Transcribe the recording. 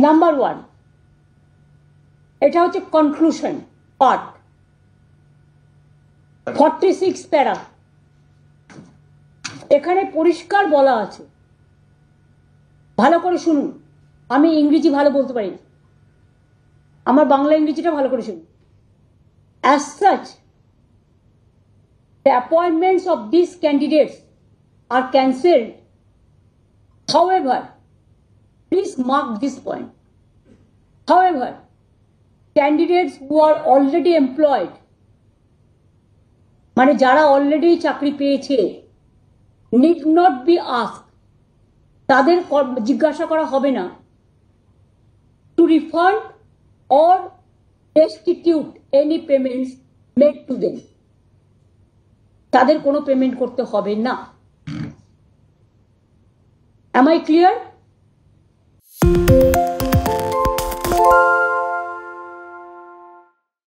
Number 1, এটা হচ্ছে conclusion part, 46 প্যারা। এখানে পরিষ্কার বলা আছে, ভালো করে শুনুন, আমি ইংরেজি ভালো বলতে পারি না, আমার বাংলা ইংরেজিটা ভালো করে শুনুন। As such, the appointments of these candidates are cancelled. However, please mark this point. However, candidates who are already employed, মানে যারা অলরেডি চাকরি পেয়েছে, need not be asked, তাদের জিজ্ঞাসা করা হবে না to refund or restitute any payments made to them, তাদের কোনো পেমেন্ট করতে হবে না। Am I clear?